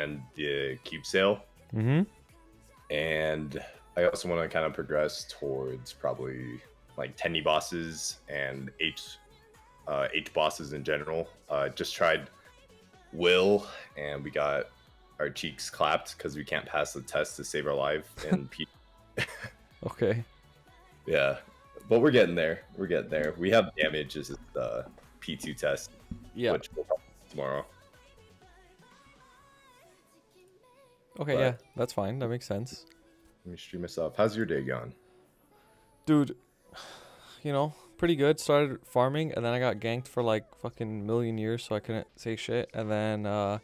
and the cube sale. Mm-hmm. And I also want to kind of progress towards probably like 10 bosses and H bosses in general. Just tried Will, and we got our cheeks clapped because we can't pass the test to save our life. And Okay. yeah, but we're getting there. We're getting there. We have damage as the P2 test, Yeah. which we'll probably do tomorrow. Okay, But yeah, that's fine. That makes sense. let me stream myself. How's your day going? Dude, pretty good. Started farming and then I got ganked for like fucking million years, so I couldn't say shit. And then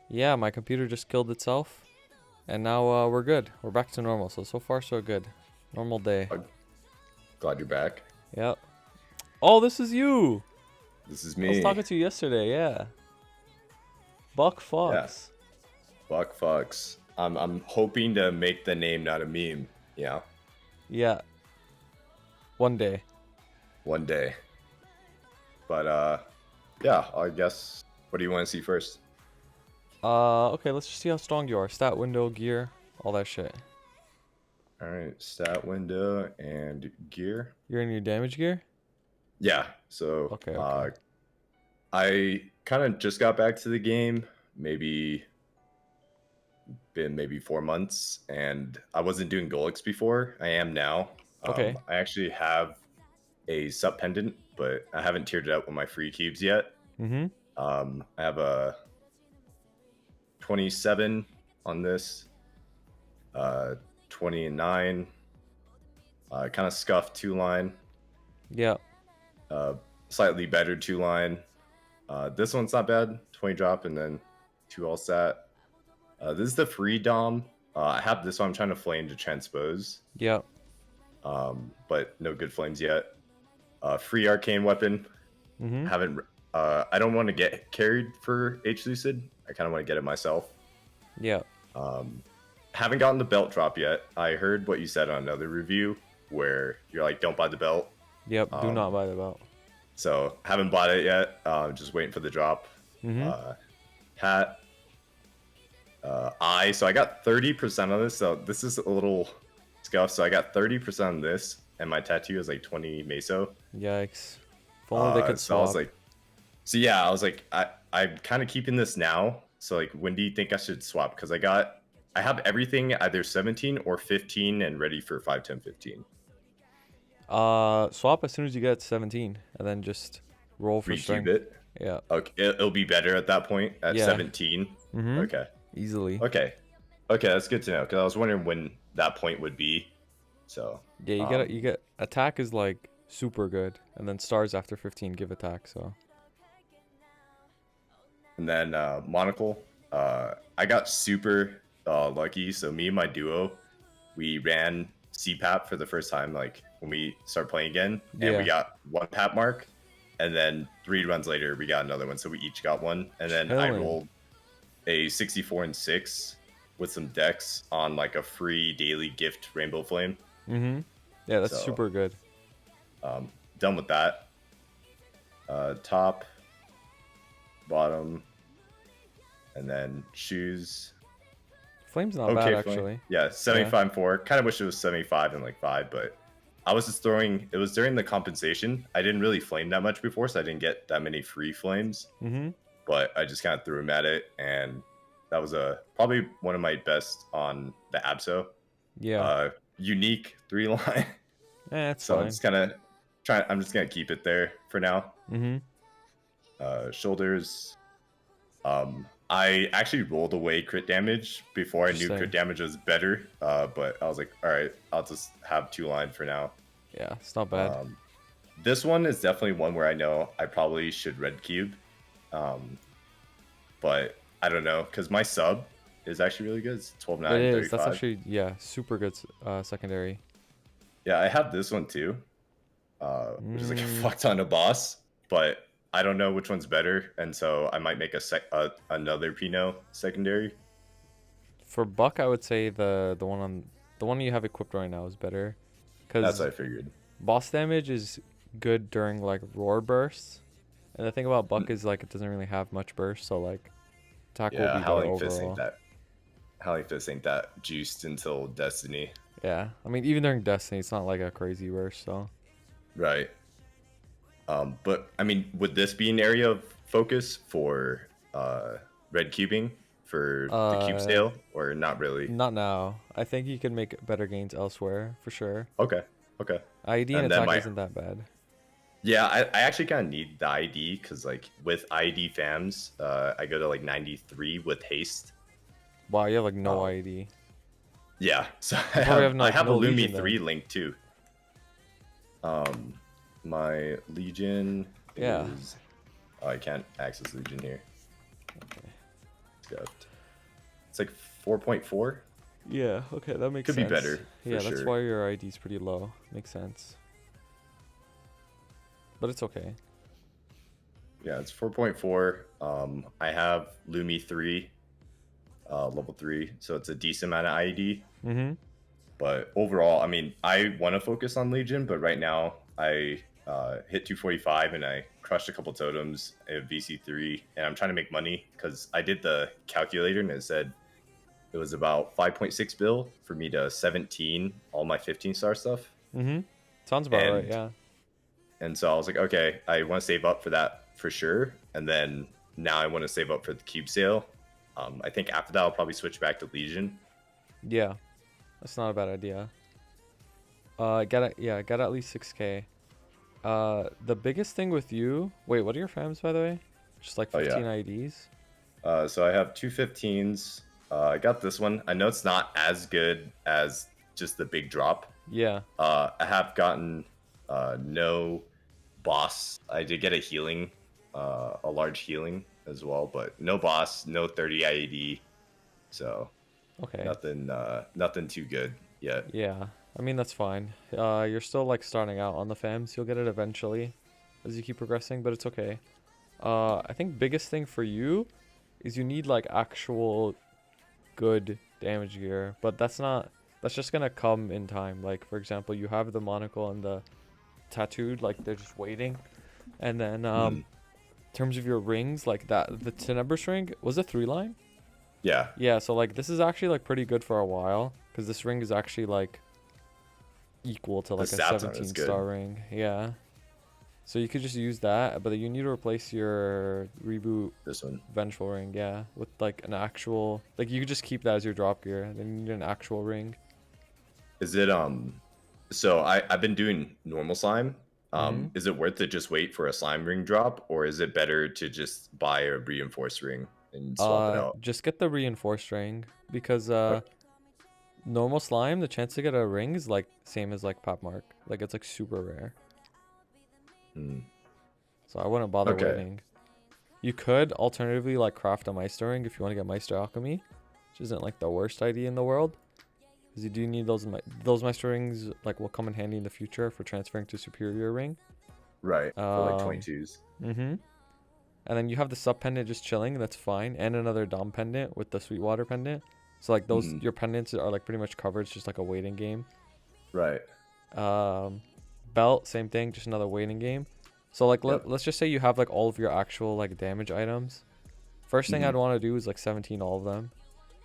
yeah, my computer just killed itself. And now we're good. We're back to normal. So far so good. Normal day. Glad you're back. Yep. Oh, this is you. This is I was me. talking to you yesterday, yeah. BuccFuccs. BuccFuccs. I'm hoping to make the name not a meme. Yeah. Yeah. One day. One day. But yeah, I guess what do you want to see first? Okay, let's just see how strong you are. Stat window, gear, all that shit. Alright, stat window and gear. You're in your damage gear? Yeah, so Okay. I kind of just got back to the game, maybe 4 months, and I wasn't doing Golix before. I am now. Okay. I actually have a sub pendant, but I haven't tiered it up with my free cubes yet. Mm-hmm. I have a 27 on this, 29, kind of scuffed 2-line, Yeah. slightly better 2-line. This one's not bad, 20 drop and then 2 all stat. This is the free Dom. I have this one. I'm trying to flame to transpose. Yeah. But no good flames yet. Free arcane weapon. Mm-hmm. Haven't. I don't want to get carried for H Lucid. I kind of want to get it myself. Yeah. Haven't gotten the belt drop yet. I heard what you said on another review where you're like, don't buy the belt. Yep. Do not buy the belt. So haven't bought it yet. Just waiting for the drop. Mm-hmm. Hat. So I got 30% on this. So this is a little scuffed. So I got 30% on this, and my tattoo is like 20 meso. Yikes. If only they could swap. So I was like, I was like, I'm kind of keeping this now. So like, when do you think I should swap? Because I have everything either 17 or 15 and ready for 5, 10, 15. Swap as soon as you get 17, and then just roll for strength. It. Yeah. Okay, it'll be better at that point at 17. Mm-hmm. Okay. Easily. Okay, that's good to know because I was wondering when that point would be. So yeah, you get attack is like super good, and then stars after 15 give attack. So. And then monocle, I got super lucky. So me and my duo, we ran CPAP for the first time, like when we start playing again, and we got 1 PAP mark, and then 3 runs later we got another one. So we each got one, and then I rolled a 64 and 6 with some decks on like a free daily gift Rainbow Flame. Mm-hmm. Yeah, that's super good. Done with that. Top, bottom, and then shoes. Flame's not bad actually. Yeah, 75 and 4. Kind of wish it was 75 and like 5, but I was just throwing. It was during the compensation. I didn't really flame that much before, so I didn't get that many free flames. Mm-hmm. But I just kind of threw him at it, and that was probably one of my best on the Abso. Yeah. Unique 3-line. It's so fine. I'm just kind of trying. I'm just gonna keep it there for now. Mm-hmm. Shoulders. I actually rolled away crit damage before I knew crit damage was better. But I was like, all right, I'll just have 2-line for now. Yeah, it's not bad. This one is definitely one where I know I probably should red cube. But I don't know because my sub is actually really good. It's 12, 9, it is. 35. That's actually super good secondary. Yeah, I have this one too, which is like a fuck ton of boss, but I don't know which one's better, and so I might make another Pinot secondary. For Buck, I would say the one you have equipped right now is better, because that's what I figured. Boss damage is good during like roar bursts, and the thing about Buck is like it doesn't really have much burst, so like Attack will Yeah, be better Howling Fist ain't overall. that. Howling Fist ain't that juiced until Destiny. Yeah, I mean even during Destiny, it's not like a crazy rush. So Right. But I mean, would this be an area of focus for red cubing for the cube uh, sale, or not really? not now. I think you can make better gains elsewhere for sure. Okay. Okay. ID and And then attack my isn't that bad. yeah, I actually kind of need the ID because like with ID fams, I go to like 93 with haste. Wow, you have like no Um, ID. yeah, so You probably have I like have a no Lumi Legion 3 then. link too. My Legion Yeah. is I can't access Legion here. Scuffed. It's like 4.4. Yeah, okay, that makes Could be sense. better for Yeah, that's sure. why your ID is pretty low. Makes sense. But it's okay. Yeah, it's 4.4. I have Lumi 3, level 3, so it's a decent amount of ID. Mm-hmm. But overall, I mean, I want to focus on Legion, but right now I hit 245 and I crushed a couple totems at VC3, and I'm trying to make money because I did the calculator and it said it was about 5.6 bill for me to 17 all my 15-star stuff. Mm-hmm. Sounds about right, And yeah. and so I was like, okay, I want to save up for that for sure. And then now I want to save up for the cube sale. I think after that I'll probably switch back to Legion. Yeah. That's not a bad idea. Get at least 6k. The biggest thing with you. Wait, what are your fams by the way? Just like Oh yeah. 15 IDs. So I have two 15s. I got this one. I know it's not as good as just the big drop. Yeah. I have gotten no boss. I did get a healing, a large healing as well, but no boss, no 30 IED. So Okay. nothing too good yet. Yeah. I mean that's fine. You're still like starting out on the fams. You'll get it eventually as you keep progressing, but it's okay. I think biggest thing for you is you need like actual good damage gear, but that's just gonna come in time. Like for example, you have the monocle and the tattooed, like they're just waiting. And then in terms of your rings, like that the Tenebris ring was a 3-line. Yeah. Yeah, so like this is actually like pretty good for a while because this ring is actually like equal to The like a stats aren't as 17-star good. ring. Yeah. So you could just use that, but you need to replace your reboot This one. vengeful ring, yeah, with like an actual, like you could just keep that as your drop gear. Then you need an actual ring. Is it so I've been doing normal slime. Mm-hmm. Is it worth it just wait for a slime ring drop, or is it better to just buy a reinforced ring and swap it out? Just get the reinforced ring because normal slime, the chance to get a ring is like same as like pop mark. Like it's like super rare. So I wouldn't bother Okay. waiting. You could alternatively like craft a Meister ring if you want to get Meister Alchemy, which isn't like the worst idea in the world. Because you do need those Meister rings like will come in handy in the future for transferring to superior ring. Right. For like 22s. Mm-hmm. And then you have the sub pendant just chilling, that's fine, and another Dom pendant with the Sweetwater pendant. So like those your pendants are like pretty much covered, it's just like a waiting game. Right. Belt, same thing, just another waiting game. So like Yep. let's just say you have like all of your actual like damage items. First thing I'd want to do is like 17 all of them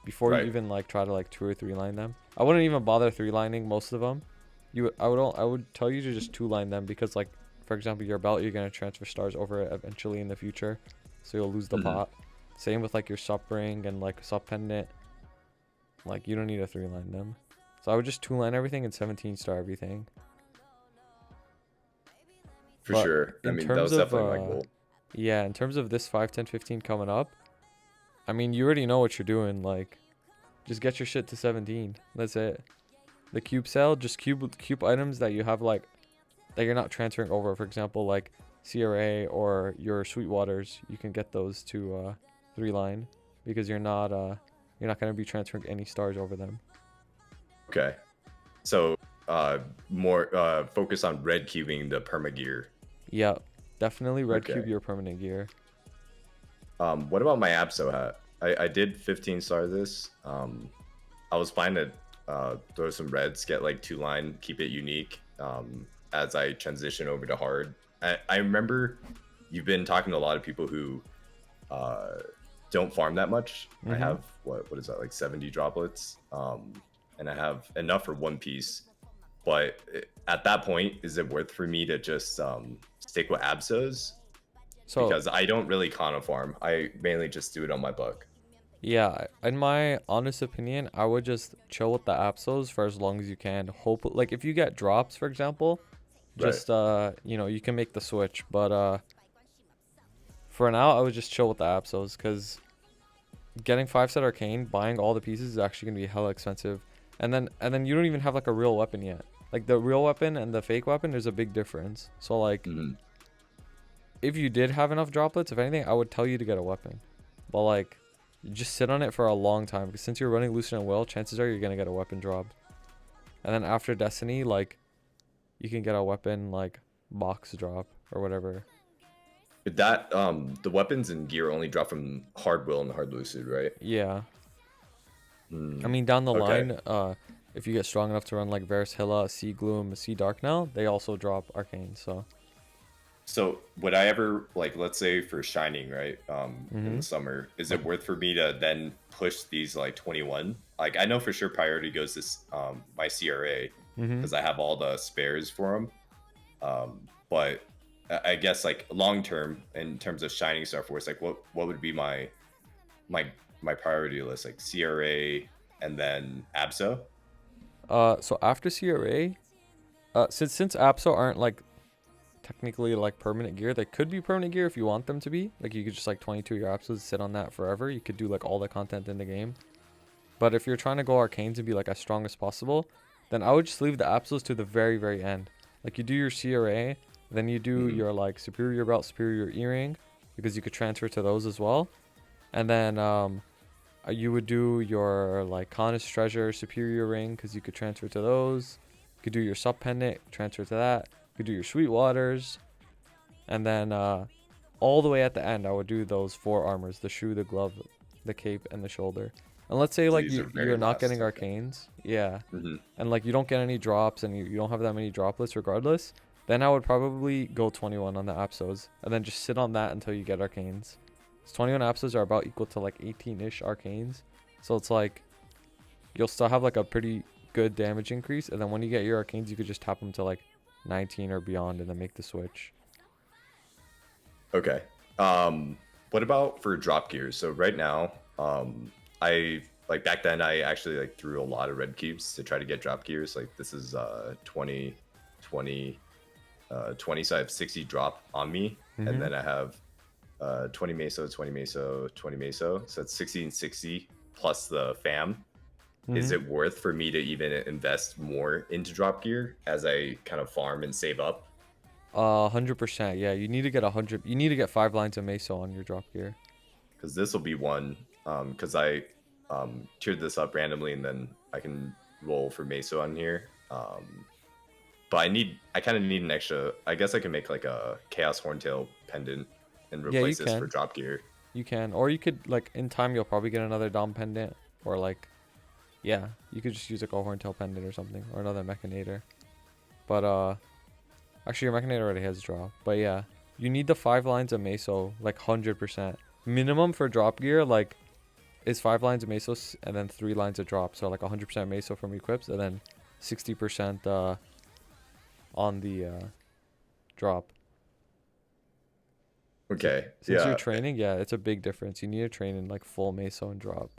before Right. you even like try to like 2 or 3 line them. I wouldn't even bother 3 lining most of them. I would tell you to just 2 line them because like for example your belt you're gonna transfer stars over it eventually in the future, so you'll lose the pot. Same with like your sup ring and like sup pendant. Like you don't need to 3 line them. So I would just 2 line everything and 17 star everything. For But sure. I in mean, that terms was of definitely my goal. yeah, in terms of this 5, 10, 15 coming up, I mean, you already know what you're doing. Like, just get your shit to 17. That's it. The cube sale, just cube items that you have like that you're not transferring over. For example, like CRA or your Sweetwaters, you can get those to 3 line because you're not gonna be transferring any stars over them. Okay. So more focus on red cubing the perma gear. Yeah, definitely red Okay. cube your permanent gear. What about my Abso hat? I did 15 star this. I was fine to throw some reds, get like 2 line, keep it unique as I transition over to hard. I remember you've been talking to a lot of people who don't farm that much. I Mm-hmm. have what is that, like 70 droplets, and I have enough for one piece. But at that point, is it worth for me to just stick with Absos? So Because I don't really Kana farm. I mainly just do it on my Buck. yeah, in my honest opinion, I would just chill with the Apsos for as long as you can. Hope like if you get drops, for example, Right. just you know, you can make the switch. But for now, I would just chill with the Apsos because getting 5-set arcane, buying all the pieces is actually gonna be hella expensive. And then you don't even have like a real weapon yet. Like the real weapon and the fake weapon, there's a big difference. So like Mhm. if you did have enough droplets, if anything, I would tell you to get a weapon. But like just sit on it for a long time because since you're running Lucent and Will, chances are you're gonna get a weapon drop. And then after Destiny, like you can get a weapon like box drop or whatever. That the weapons and gear only drop from hard will and hard lucid, right? Yeah. I Hmm. mean down the Okay. line, if you get strong enough to run like Varus Hilla, Sea Gloom, Sea Dark now, they also drop arcane, so So would I ever, like, let's say for Shining, right? In mm-hmm. the summer, is Like it worth for me to then push these like 21? Like, I know for sure priority goes to my CRA mm-hmm. because I have all the spares for them. But I guess like long term in terms of Shining Star Force, like what would be my my priority list? Like CRA and then Abso. So after CRA, since Apso aren't like technically like permanent gear, they could be permanent gear if you want them to be. Like you could just like 22 your Apsos, sit on that forever. You could do like all the content in the game. But if you're trying to go arcane to be like as strong as possible, then I would just leave the Apsos to the very, very end. Like you do your CRA, then you do Mm-hmm. your like superior belt, superior earring, because you could transfer to those as well. And then you would do your like Conus treasure, superior ring, because you could transfer to those. You could do your sub pendant, transfer to that. You could do your sweet waters, and then all the way at the end, I would do those 4 armors: the shoe, the glove, the cape, and the shoulder. And let's say So like these are you're very not last. getting Okay. arcanes, yeah, Mm-hmm. and like you don't get any drops and you don't have that many droplets regardless, then I would probably go 21 on the Apsos and then just sit on that until you get arcanes. 21 Apsos are about equal to like 18-ish arcanes. So it's like you'll still have like a pretty good damage increase, and then when you get your arcanes, you could just tap them to like 19 or beyond and then make the switch. Okay. What about for drop gears? So right now, I like back then I actually like threw a lot of red cubes to try to get drop gears. Like this is 20, 20, 20, so I have 60 drop on me, and Mm-hmm. then I have 20 meso, 20 meso, 20 meso. So it's 60 and 60 plus the fam. Is Mm-hmm. it worth for me to even invest more into drop gear as I kind of farm and save up? 100%. Yeah, you need to get 100. You need to get 5 lines of meso on your drop gear. Because this will be one. Because I tiered this up randomly, and then I can roll for meso on here. But I kind of need an extra. I guess I can make like a chaos horntail pendant and Yeah, you replace this for can. drop gear. You can, or you could like in time you'll probably get another dom pendant, or like, yeah, you could just use like a horntail pendant or something, or another mechanator. But actually your mechanator already has drop. But yeah, you need the 5 lines of meso like 100%. Minimum for drop gear like is 5 lines of meso and then 3 lines of drop. So like 100% meso from equips and then 60% on the drop. Si- Okay, Since you're yeah, training, yeah, it's a big difference. You need to train in like full meso and drop.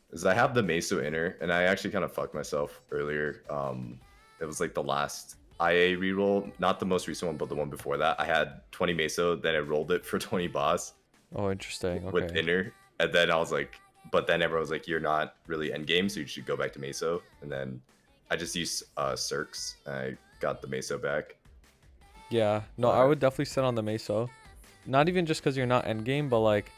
because I have the meso inner, and I actually kind of fucked myself earlier. It was like the last IA reroll, not the most recent one, but the one before that. I had 20 meso, then I rolled it for 20 boss Oh, interesting. with Okay. inner, and then I was like, but then everyone was like, you're not really end game, so you should go back to meso. And then I just used Cirques, and I got the meso back. Yeah. No, I But would definitely sit on the meso. Not even just because you're not endgame, but like,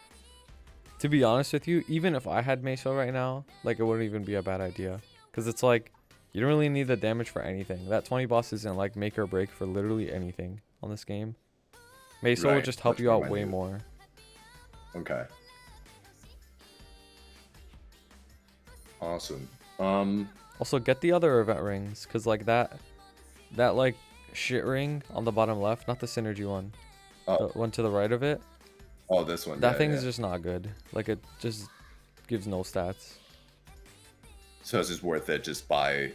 to be honest with you, even if I had meso right now, like, it wouldn't even be a bad idea. Because it's like, you don't really need the damage for anything. That 20 boss isn't like make or break for literally anything on this game. Meso will right, just help much you more out way minute. more. Okay, awesome. Also, get the other event rings. Because like that like shit ring on the bottom left, not the synergy one. The Oh, one to the right of it. Oh, this one. That Yeah, thing yeah. is just not good. Like it just gives no stats. So it's just worth it. Just buy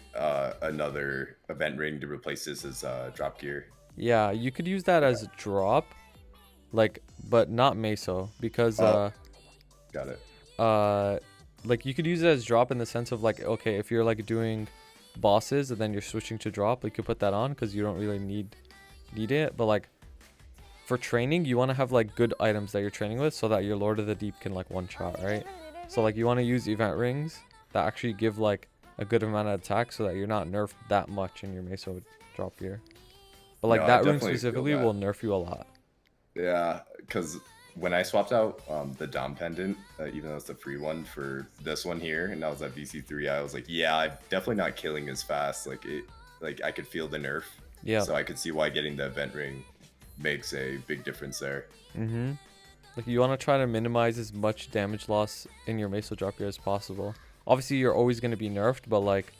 another event ring to replace this as drop gear. Yeah, you could use that Okay. as drop, like, but not meso because Oh, got it. uh, like you could use it as drop in the sense of like, okay, if you're like doing bosses and then you're switching to drop, you could put that on because you don't really need it. But like for training, you want to have like good items that you're training with so that your Lord of the Deep can like one shot, right? So like you want to use event rings that actually give like a good amount of attack so that you're not nerfed that much in your meso drop gear. But like No, I that ring definitely feel specifically that. will nerf you a lot. Yeah, because when I swapped out the Dom pendant, even though it's the free one for this one here, and I was at VC3, I was like, yeah, I'm definitely not killing as fast. Like I could feel the nerf, Yeah. so I could see why getting the event ring makes a big difference there. Mm-hmm. Like you want to try to minimize as much damage loss in your meso drop gear as possible. Obviously, you're always going to be nerfed, but like,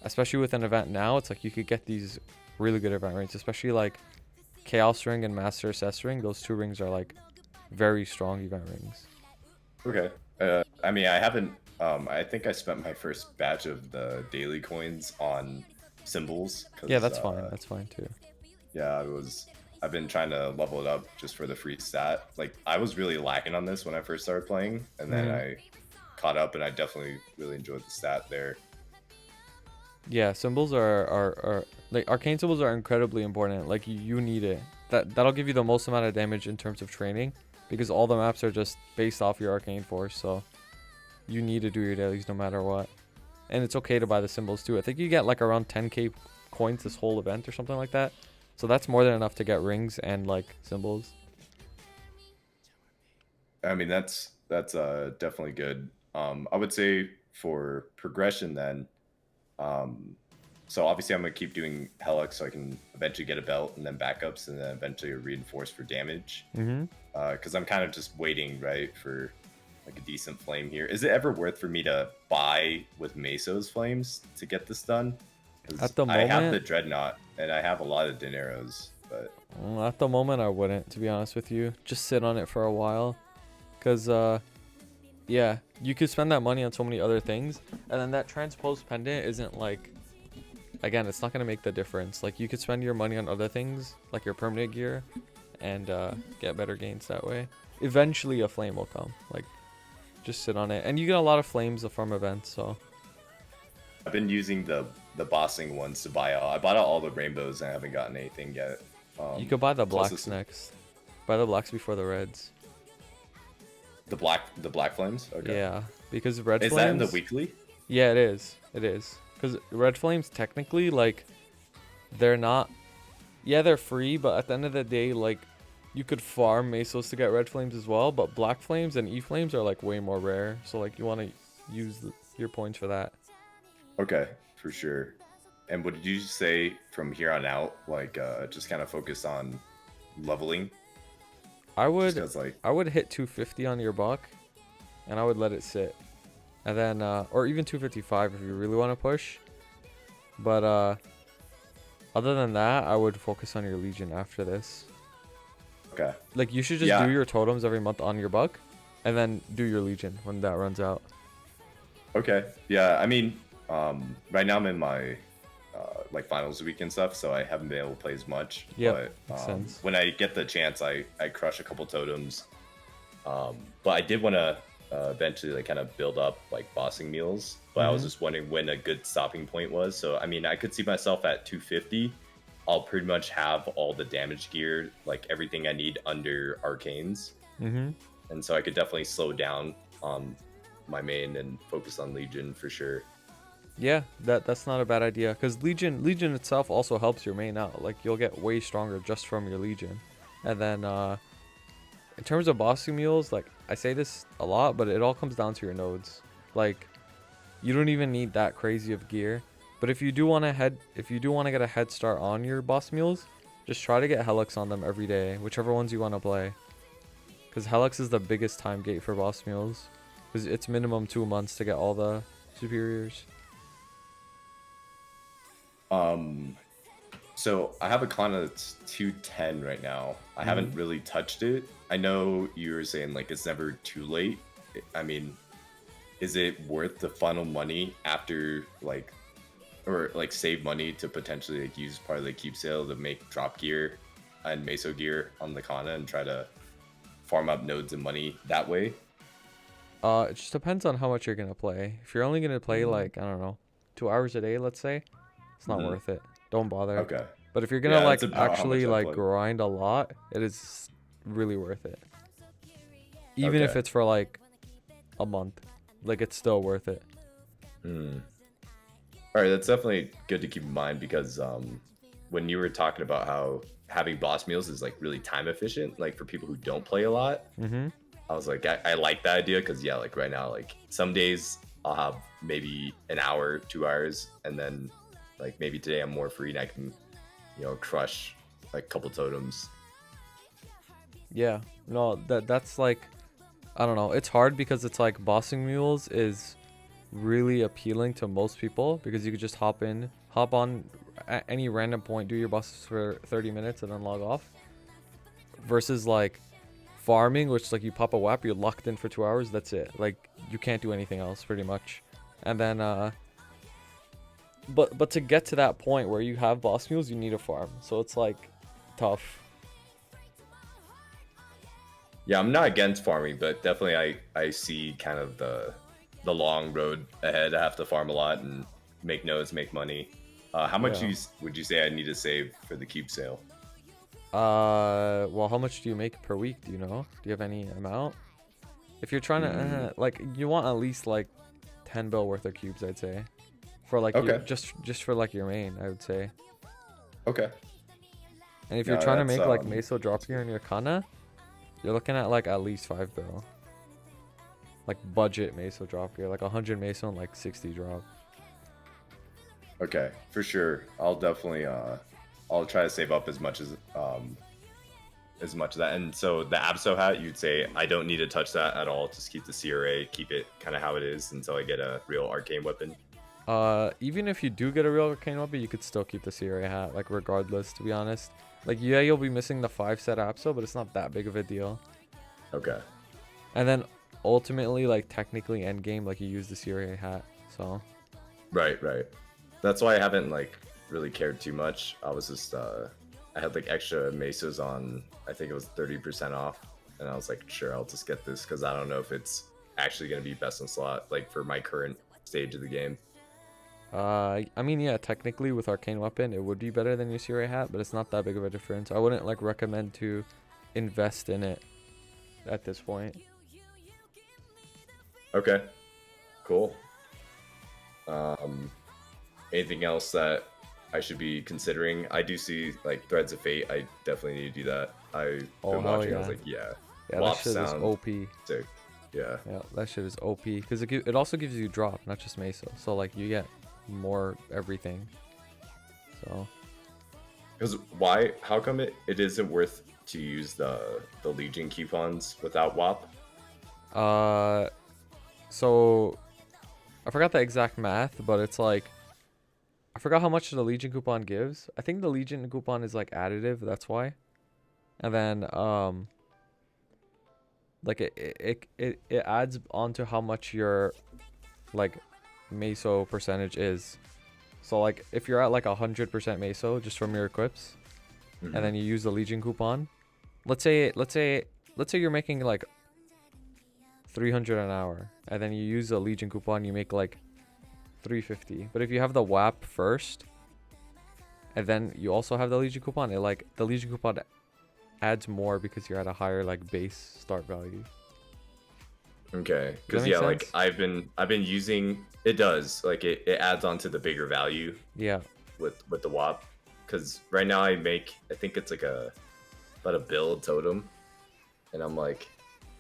especially with an event now, it's like you could get these really good event rings, especially like Chaos Ring and Master Assess Ring. Those two rings are like very strong event rings. Okay. I mean, I haven't. I think I spent my first batch of the daily coins on symbols. Yeah, that's fine. That's fine too. Yeah, I've been trying to level it up just for the free stat. Like I was really lacking on this when I first started playing, and then I caught up, and I definitely really enjoyed the stat there. Yeah, symbols are like arcane symbols are incredibly important. Like you need it. That'll give you the most amount of damage in terms of training because all the maps are just based off your arcane force. So you need to do your dailies no matter what. And it's okay to buy the symbols too. I think you get like around 10k coins this whole event or something like that. So that's more than enough to get rings and like symbols. I mean, that's definitely good. I would say for progression then. Um, so obviously I'm gonna keep doing Helix so I can eventually get a belt and then backups and then eventually a reinforce for damage. Mm-hmm. Because I'm kind of just waiting, right, for like a decent flame here. Is it ever worth for me to buy with Meso's flames to get this done? Because At the I have the moment, Dreadnought and I have a lot of dineros, but at the moment I wouldn't, to be honest with you. Just sit on it for a while, cause yeah, you could spend that money on so many other things, and then that transposed pendant isn't like, again, it's not gonna make the difference. Like you could spend your money on other things, like your permanent gear, and get better gains that way. Eventually, a flame will come. Like, just sit on it, and you get a lot of flames from events. So I've been using the bossing ones to buy out. I bought out all the rainbows and I haven't gotten anything yet. you could buy the blacks closest- next. Buy the blacks before the reds. The black flames. Okay. Yeah, because red Is flames. that in the weekly? Yeah, it is. It is. Because red flames, technically, like, they're not. Yeah, they're free, but at the end of the day, like, you could farm mesos to get red flames as well. But black flames and E flames are, like, way more rare. So, like, you want to use your points for that. Okay, for sure. And what did you say from here on out? Like, just kind of focus on leveling. I Just would 'cause, like, I would hit 250 on your buck, and I would let it sit, and then or even 255 if you really want to push. But other than that, I would focus on your legion after this. okay. Like you should just Yeah. do your totems every month on your buck, and then do your legion when that runs out. Okay. Yeah. I mean, right now I'm in my like finals week and stuff, so I haven't been able to play as much. Yep, But makes sense. when I get the chance, I crush a couple totems. But I did want to eventually like kind of build up like bossing meals. But I was just wondering when a good stopping point was. So I mean, I could see myself at 250. I'll pretty much have all the damage gear, like everything I need under arcanes. Mm-hmm. And so I could definitely slow down on my main and focus on Legion for sure. Yeah, that's not a bad idea, because Legion itself also helps your main out. Like you'll get way stronger just from your Legion. And then in terms of bossing mules, like I say this a lot, but it all comes down to your nodes. Like you don't even need that crazy of gear. But if you do want to get a head start on your boss mules, just try to get Helix on them every day, whichever ones you want to play. Because Helix is the biggest time gate for boss mules. Because it's minimum 2 months to get all the superiors. So I have a Kana that's 210 right now. I Mm-hmm. haven't really touched it. I know you were saying like it's never too late. I mean, is it worth the funnel money after like, or like save money to potentially like use part of the keep sale to make drop gear and meso gear on the Kana and try to farm up nodes and money that way? It just depends on how much you're gonna play. If you're only gonna play Mm-hmm. like, I don't know, 2 hours a day, let's say, it's not Mm-hmm. worth it. Don't bother. Okay. But if you're gonna Yeah, that's like about how much actually I like play. grind a lot, it is really worth it. Even if Okay. it's for like a month, like it's still worth it. Hmm. All right, that's definitely good to keep in mind because when you were talking about how having boss meals is like really time efficient, like for people who don't play a lot, Mm-hmm. I was like, I like that idea because yeah, like right now, like some days I'll have maybe an hour, 2 hours, and then like maybe today I'm more free and I can, crush like a couple totems. Yeah. No, that's like, I don't know. It's hard because it's like bossing mules is really appealing to most people because you could just hop on at any random point, do your bosses for 30 minutes and then log off. Versus like farming, which like you pop a WAP, you're locked in for 2 hours. That's it. Like you can't do anything else pretty much. And then but to get to that point where you have boss mules, you need a farm. So it's like tough. Yeah, I'm not against farming, but definitely I see kind of the long road ahead. I have to farm a lot and make nodes, make money. How much Yeah. would you say I need to save for the cube sale? Well, how much do you make per week? Do you know? Do you have any amount? If you're trying to, Mm, like, you want at least like 10 bill worth of cubes, I'd say, for like your okay, just for like your main, I would say. okay. And if you're No, trying to that's make like meso drop gear in your kana, you're looking at like at least 5 bill, like budget meso drop gear, like 100 meso and like 60 drop. okay for sure. I'll definitely I'll try to save up as much of that. And so the Abso hat, you'd say I don't need to touch that at all. Just keep the CRA, keep it kind of how it is until I get a real arcane weapon. Even if you do get a real arcane weapon, you could still keep the CRA hat, like regardless, to be honest. Like, yeah, you'll be missing the 5 set Apso, but it's not that big of a deal. Okay. And then ultimately, like technically end game, like you use the CRA hat. So Right, right. That's why I haven't like really cared too much. I was just I had like extra mesos on. I think it was 30% off, and I was like, sure, I'll just get this because I don't know if it's actually gonna be best in slot like for my current stage of the game. I mean, yeah, technically with arcane weapon, it would be better than your CRA hat, but it's not that big of a difference. I wouldn't like recommend to invest in it at this point. Okay, cool. Um, Anything else that I should be considering? I do see like Threads of Fate. I definitely need to do that. I've Oh been hell watching. I was yeah, like, yeah, yeah, that WAP shit is sound OP. sick. Yeah. Yeah, that shit is OP because it also gives you drop, not just meso. So like you get more everything. So Because why? How come it isn't worth to use the Legion coupons without WAP? uh, so I forgot the exact math, but it's like I forgot how much the Legion coupon gives. I think the Legion coupon is like additive, that's why. And then like it adds onto how much your like meso percentage is. So like if you're at like 100% meso just from your equips, Mm-hmm. and then you use the Legion coupon, let's say you're making like 300 an hour, and then you use the Legion coupon, you make like 350. But if you have the WAP first, and then you also have the Legion coupon, it like the Legion coupon adds more because you're at a higher like base start value. Okay, Does because that make yeah, like sense? I've been using it does like it adds on to the bigger value Yeah. with the WAP. Because right now I think it's like about a build totem, and I'm like,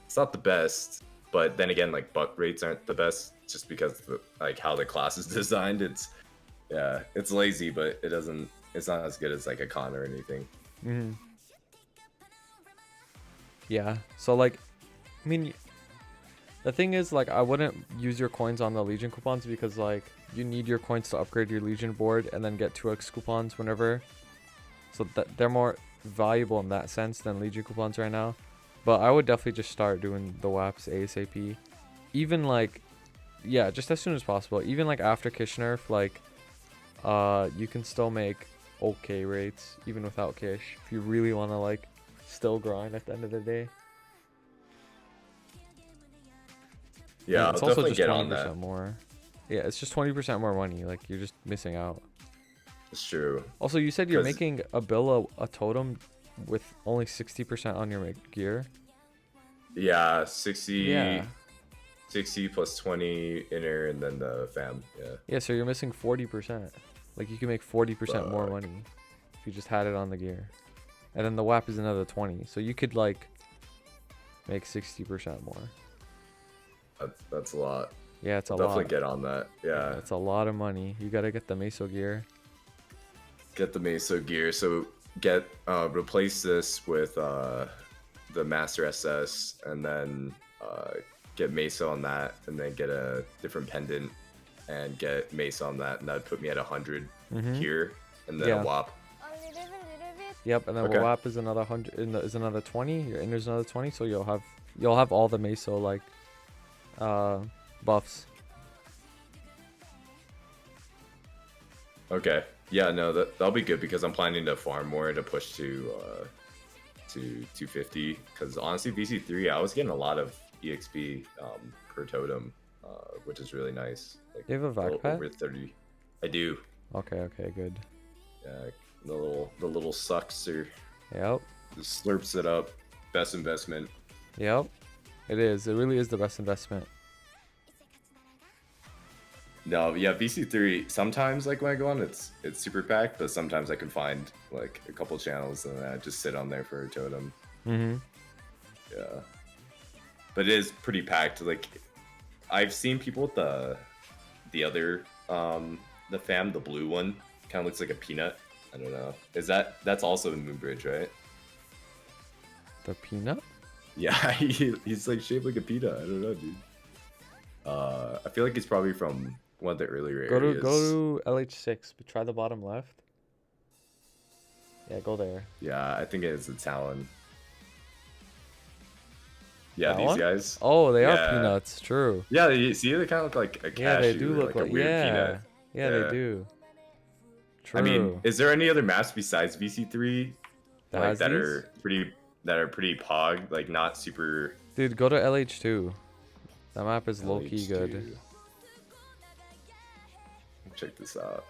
it's not the best, but then again, like buck rates aren't the best just because of like how the class is designed. It's yeah, it's lazy, but it's not as good as like a con or anything. Hmm. Yeah. So like, I mean, the thing is like I wouldn't use your coins on the Legion coupons because like you need your coins to upgrade your Legion board and then get 2x coupons whenever so that they're more valuable in that sense than Legion coupons right now. But I would definitely just start doing the WAPs ASAP. Even like, yeah, just as soon as possible. Even like after Kish nerf, like, you can still make okay rates even without Kish if you really want to like still grind at the end of the day. Yeah, and it's I'll also definitely just get on 20% that. more. Yeah, it's just 20% more money. Like you're just missing out. It's true. Also, you said you're 'Cause- making a totem with only 60% on your gear. Yeah, 60, Yeah. 60 plus 20 inner, and then the fam. Yeah. Yeah, so you're missing 40%. Like you can make 40% more Fuck. money if you just had it on the gear. And then the WAP is another 20. So you could like make 60% more. That's a lot. Yeah, it's a Definitely lot. get on that. Yeah. It's a lot of money. You gotta get the Meso gear. Get the Meso gear. So get replace this with the Master SS, and then get Meso on that, and then get a different pendant, and get Meso on that, and that'd put me at 100 here, and then Yeah. a WAP. Yep, and then Okay. WAP is another 100. Is another 20. Your inner's another 20. So you'll have all the Meso like buffs. Okay. Yeah, no, that'll be good because I'm planning to farm more to push to 250. Because honestly, VC3, I was getting a lot of EXP per totem, which is really nice. Like, You have a vac pet? over 30. I do. Okay, good. Yeah, the little sucks or Yep. just slurps it up. Best investment. Yep. It is. It really is the best investment. No, yeah, VC3. Sometimes like when I go on, it's super packed, but sometimes I can find like a couple channels and I just sit on there for a totem. Mm-hmm. Yeah, but it is pretty packed. Like I've seen people with the other the fam, the blue one, kind of looks like a peanut. I don't know. That's also in Moonbridge, right? The peanut? Yeah, he's like shaped like a peanut. I don't know, dude. I feel like he's probably from one of the earlier areas. Go to LH6, but try the bottom left. Yeah, go there. Yeah, I think it's a Talon. Yeah, That these one? guys. Oh, they are Yeah. peanuts. True. Yeah, you see, they kind of look like a cashew. Yeah, they do or look like a weird peanut. Yeah, Yeah. they do. True. I mean, is there any other maps besides VC3 That like has that these? are pretty pog, like not super Dude, go to LH2. That map is low key LH2? good. Check this out.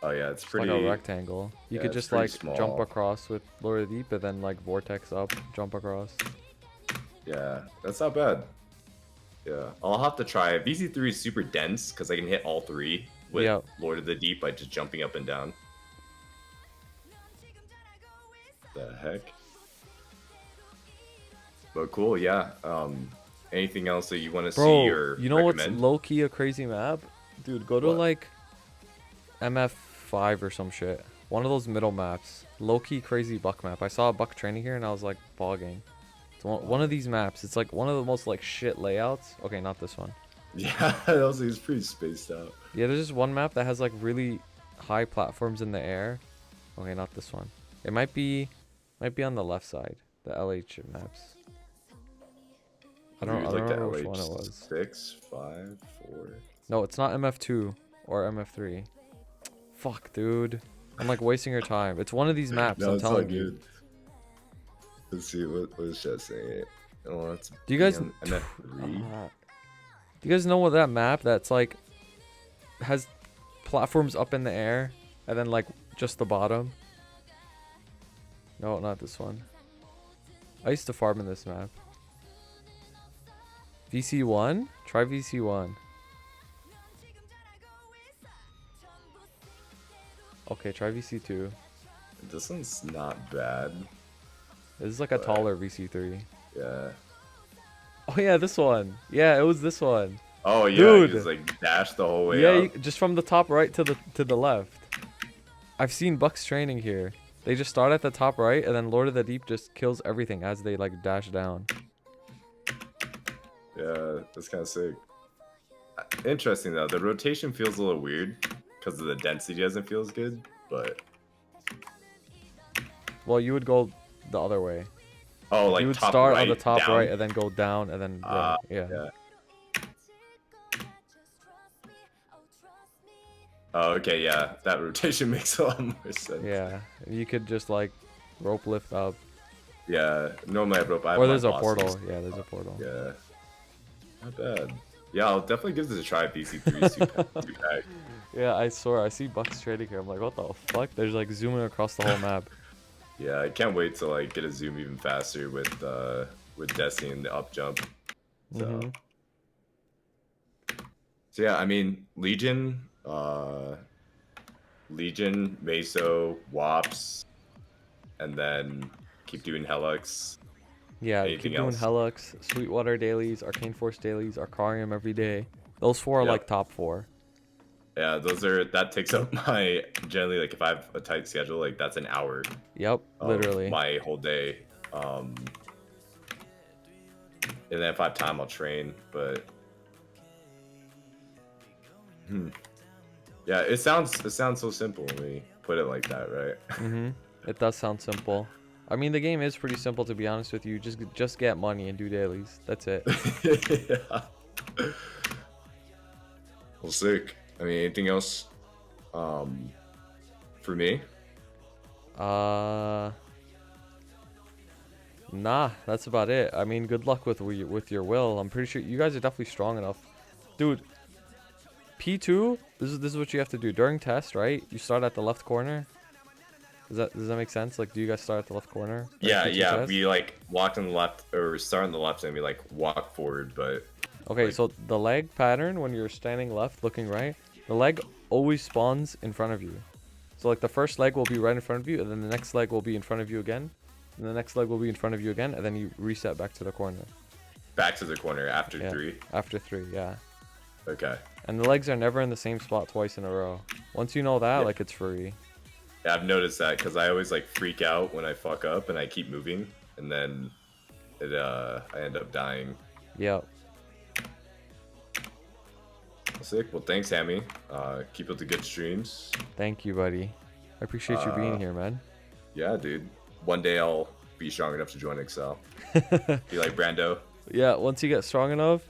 Oh yeah, it's It's pretty. like a rectangle. You yeah, could it's just pretty like small. jump across with Lure the Deep and then like vortex up, jump across. Yeah, that's not bad. Yeah, I'll have to try it. VC3 is super dense because I can hit all three with Yeah. Lord of the Deep by just jumping up and down. The heck? But cool, yeah. Anything else that you want to see Bro, or you know what's recommend? low key a crazy map? Dude, go to What? like MF5 or some shit. One of those middle maps. Low key crazy Buck map. I saw a Buck training here and I was like bogging. It's one of these maps. It's like one of the most like shit layouts. Okay, not this one. Yeah, that was it's pretty spaced out. Yeah, there's just one map that has like really high platforms in the air. Okay, not this one. It might be on the left side. The LH maps. I don't Maybe remember the which one it was. 6, 5, 4. No, it's not MF2 or MF3. Fuck, dude. I'm like wasting your time. It's one of these maps, No, I'm it's all telling you. good. Let's see, what is that saying? Oh, that's Do you guys MF3? Do you guys know what that map that's like has platforms up in the air and then like just the bottom? No, not this one. I used to farm in this map. VC1? Try VC1. Okay, try VC2. This one's not bad. This is like a But- taller VC3. Yeah. Oh yeah, this one. Yeah, it was this one. Oh yeah, Dude. you just like dash the whole way Yeah, up. you, just from the top right to the left. I've seen Bucks training here. They just start at the top right, and then Lord of the Deep just kills everything as they like dash down. Yeah, that's kind of sick. Interesting though, the rotation feels a little weird because of the density doesn't feel as good, but Well, you would go the other way. Oh, like You would top start right, on the top down? right and then go down and then right. Yeah. Yeah. Oh, okay, yeah. That rotation makes a lot more sense. Yeah. You could just like rope lift up. Yeah. Normally I have Or my there's a bosses. portal. Yeah, there's a portal. Yeah. Not bad. Yeah, I'll definitely give this a try, BC3 2-pack. Yeah, I swear. I see Bucks trading here. I'm like, what the fuck? There's like zooming across the whole map. Yeah, I can't wait to like get a zoom even faster with Destiny and the up jump. So, Mm-hmm. so yeah, I mean Legion, Meso, Wops, and then keep doing Helix. Yeah, Anything keep doing else? Helix, Sweetwater dailies, Arcane Force dailies, Arcarium every day. Those 4 are Yep. like top 4. Yeah, that takes up my generally like if I have a tight schedule, like that's an hour. Yep, literally. My whole day. And then if I have time, I'll train. But yeah, it sounds so simple when we put it like that, right? Mm-hmm. It does sound simple. I mean, the game is pretty simple, to be honest with you. Just get money and do dailies. That's it. Yeah. Well, sick. I mean, anything else for me? Nah, that's about it. I mean, good luck with your will. I'm pretty sure you guys are definitely strong enough. Dude, P2, this is what you have to do. During test, right? You start at the left corner. Does that make sense? Like, do you guys start at the left corner? Yeah, P2 yeah. test? We like walk on the left or start on the left and we like walk forward, but Okay, like, so the leg pattern when you're standing left, looking right, the leg always spawns in front of you. So like the first leg will be right in front of you, and then the next leg will be in front of you again, and the next leg will be in front of you again, and then you reset back to the corner. back to the corner after Yeah, 3. after 3, yeah. Okay. And the legs are never in the same spot twice in a row. Once you know that, Yeah. like it's free. Yeah, I've noticed that because I always like freak out when I fuck up and I keep moving, and then I end up dying. Yep. Sick. Well, thanks, Hammy. Keep up the good streams. Thank you, buddy. I appreciate you being here, man. Yeah, dude. One day I'll be strong enough to join Excel. Be like Brando. Yeah, once you get strong enough,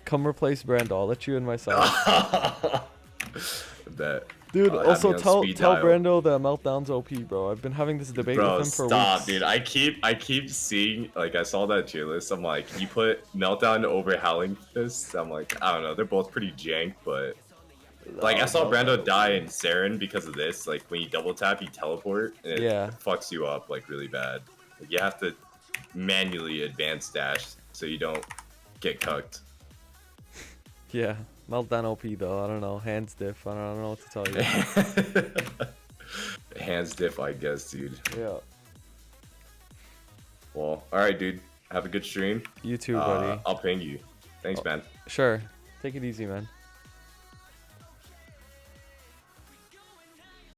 come replace Brando. I'll let you in myself. Bet. Dude, also tell dial. Brando that Meltdown's OP, bro. I've been having this debate Bro, with him for stop, weeks. dude. I keep seeing, like, I saw that tier list. I'm like, you put Meltdown over Howling Fist. I'm like, I don't know. They're both pretty jank, but like, I saw Brando die in Saren because of this. Like, when you double tap, you teleport, and it fucks you up like really bad. Like, you have to manually advance dash so you don't get cucked. Yeah, Meltdown OP though. I don't know. Hands diff. I don't know what to tell you. Hands diff, I guess, dude. Yeah. Well, all right, dude. Have a good stream. You too, buddy. I'll ping you. Thanks, man. Sure. Take it easy, man.